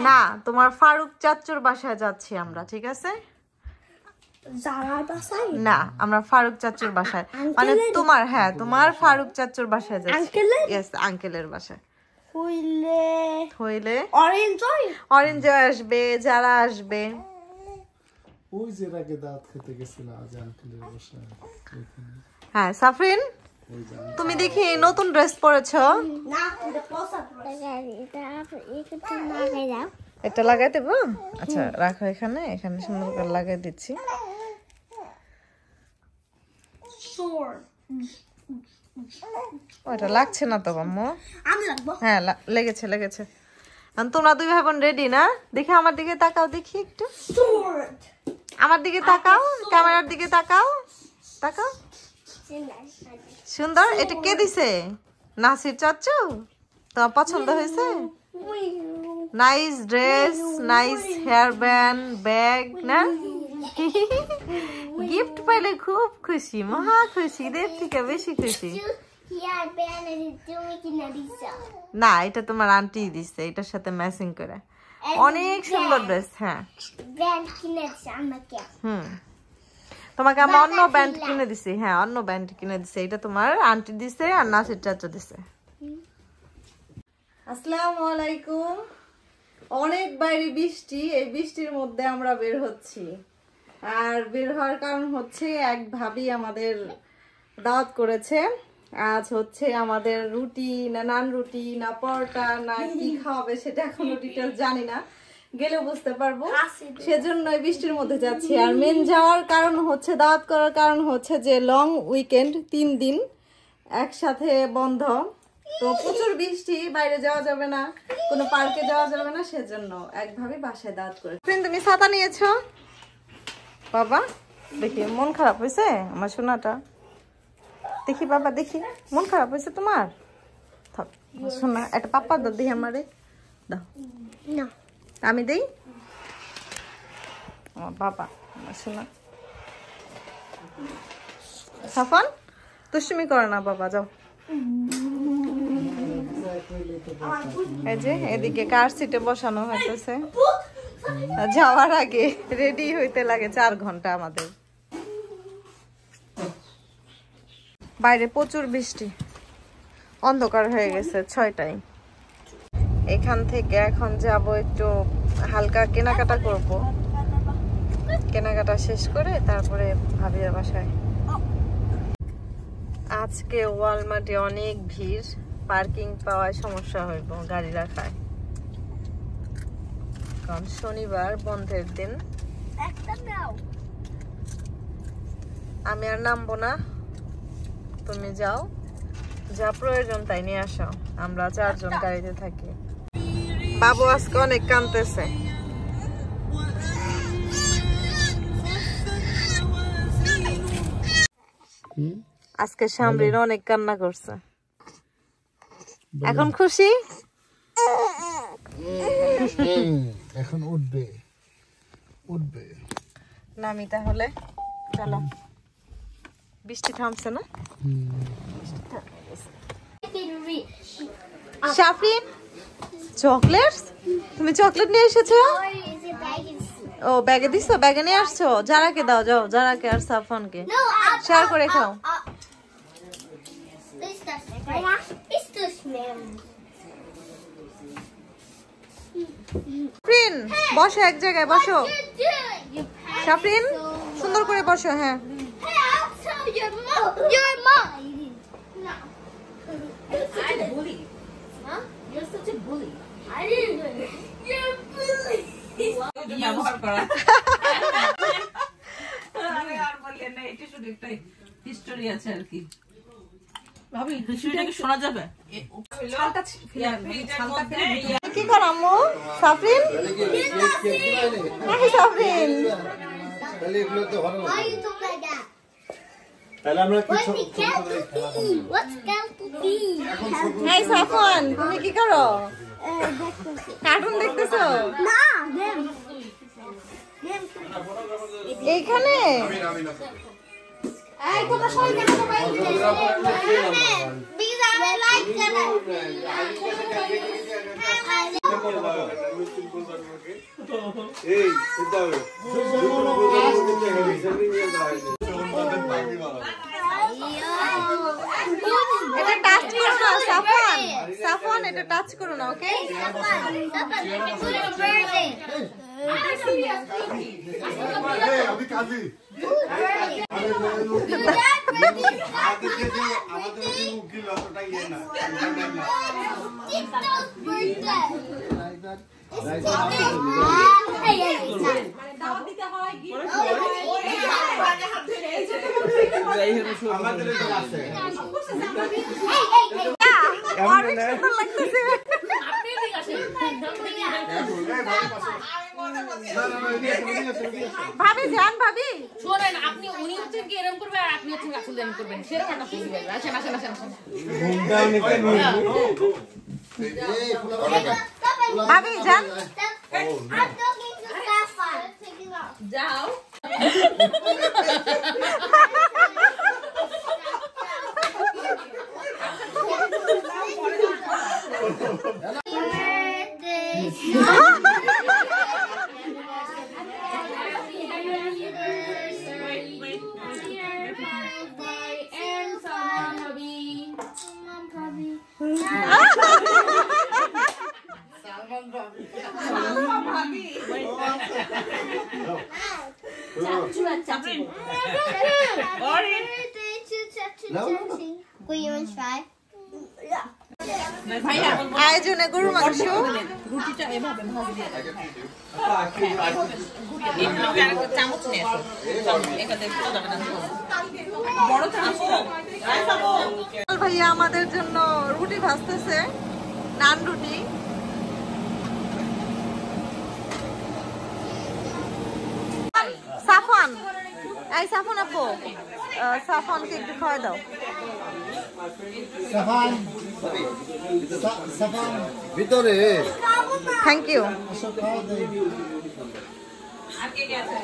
না, তোমার ফারুক চাচুর বাসায় যাচ্ছি আমরা, ঠিক আছে? না, আমরা ফারুক চাচুর বাসায়, মানে তোমার, হ্যাঁ তোমার ফারুক চাচুর বাসায় যাচ্ছি। ইয়েস, আঙ্কেলের বাসায়। হইলে অরেঞ্জ আসবে, যারা আসবে। ওই যে আগে দাঁত খেতে গেছিল আজ আঙ্কেলের বাসায়। হ্যাঁ সাফরিন, তুমি দেখি নতুন ড্রেস পরেছো। এটা লাগাই দেবো? আচ্ছা রাখো এখানে, এখানে সুন্দর করে লাগাই দিচ্ছি। ওটা লাগছে না তো আম্মু? হ্যাঁ লেগেছে লেগেছে। তোমরা দুই ভাই বোন রেডি না? দেখি আমার দিকে তাকাও, দেখি একটু আমার দিকে তাকাও, ক্যামেরার দিকে তাকাও, তাকাও। সুন্দর। এটা কে দিছে? নাসির চাচু? তোমার পছন্দ হয়েছে? Nice dress, nice hair band, bag না? গিফট পাইলে খুব খুশি, মহা খুশি, ঈদের থেকে বেশি খুশি। না, এটা তোমার আন্টি দিছে, এটার সাথে ম্যাচিং করে। অনেক সুন্দর ড্রেস। হ্যাঁ তোমাকে আমি অন্য ব্যান্ড কিনে দিছি। হ্যাঁ অন্য ব্যান্ড কিনে দিছে, এটা তোমার আন্টি দিছে আর নাসির চাচা দিছে। আসসালামু আলাইকুম। অনেক বাইরে বৃষ্টি, এই বৃষ্টির মধ্যে আমরা বের হচ্ছি। আর বের হওয়ার কারণ হচ্ছে এক ভাবি আমাদের দাওয়াত করেছে। আজ হচ্ছে আমাদের রুটি না নান রুটি না পরোটা না কি খাওয়াবে সেটা এখনো ডিটেলস জানি না, গেলে বুঝতে পারবো। সেজন্য বৃষ্টির মধ্যে যাচ্ছি। আর মেন যাওয়ার কারণ হচ্ছে, দাওয়াত করার কারণ হচ্ছে যে লং উইকেন্ড, 3 দিন একসাথে বন্ধ, তো প্রচুর বৃষ্টি, বাইরে যাওয়া যাবে না, কোনো পার্কে যাওয়া যাবে না, সেজন্য একভাবে বাসায় দাওয়াত করে। তুমি ছাতা নিয়েছো বাবা? দেখি মন খারাপ হয়েছে আমার সোনাটা, দেখি বাবা, দেখি মন খারাপ হয়েছে তোমার? থাক সোনা, একটা পাপা দাও, দেখি আমারে দাও। আমি দেই? আমার বাবা, আমার সোনা। সাফন দুষ্টুমি করে না বাবা, যাও। এই যে এদিকে কার সিটে বসানো হইতেছে। যাওয়ার আগে রেডি হইতে লাগে 4 ঘন্টা আমাদের। বাইরে প্রচুর বৃষ্টি, অন্ধকার হয়ে গেছে 6টায়। এখান থেকে এখন যাব একটু হালকা কেনাকাটা করব, কেনাকাটা শেষ করে তারপরে ভাবির বাসায়। আজকে ওয়ালমার্টে অনেক ভিড়, পার্কিং পাওয়ায় সমস্যা হইব গাড়ি রাখায়, কারণ শনিবার বন্ধের দিন। আমি আর নামবো না, তুমি যাও, যা প্রয়োজন তাই নিয়ে আসো। আমরা 4 জন গাড়িতে থাকি। বাবু আজকে অনেক কাঁদতেছে। আজকে শামরিন অনেক কান্না করছে। এখন খুশি? এখন উঠবে উঠবে। নামি তাহলে, চলো। বৃষ্টি থামছে না? শাফরিন চকলেটস, তুমি চকলেট নিয়ে এসেছো? ও ব্যাগে দিছো? ব্যাগে নিয়ে আসছো? যারাকে দাও, যাও যারাকে আর সাফনকে শেয়ার করে খাও। শাফরিন বসো, এক জায়গায় বসো। শাফরিন সুন্দর করে বসো। হ্যাঁ হিস্টোরি আছে আর কি ভাবি, হিস্টোরিটাকে শোনা যাবে। কি কর আম্মু? সাফরিন সাফরিন এই সাফন তুমি কি করো? কার্টুন দেখতেছো? এইখানে এটা টাচ করো না সাফওয়ান, সাফওয়ান এটা টাচ করো না, ওকে? অনেক সুন্দর লাগতেছে। ভাবি যান, ভাবি শোনেন, আপনি উনি হচ্ছেন কি এরকম করবে আর আপনি হচ্ছেন আসলে এরকম করবেন, সেরকম একটা খুশি হবে। আসেন আসেন আসেন আসেন। ভাবি যান। যাও। Will you try? ভাইয়া আয়োজনে গরু মাংস, রুটিটা এভাবে ভাজি দিয়ে দাও। একটু আরেকটা চামচ নিয়ে আসো। এখানে ফুটো যাবে না। বড় চামচ। ভাইয়া আমাদের জন্য রুটি ভাজতেছে, নান রুটি। সাফওয়ান, এই সাফওয়ান আপু, সাফওয়ানকে একটু খাওয়া দাও। সাফান সাফান ভিতরে থ্যাংক ইউ। সব খাওয়া দেয়। আর কে কে আছে?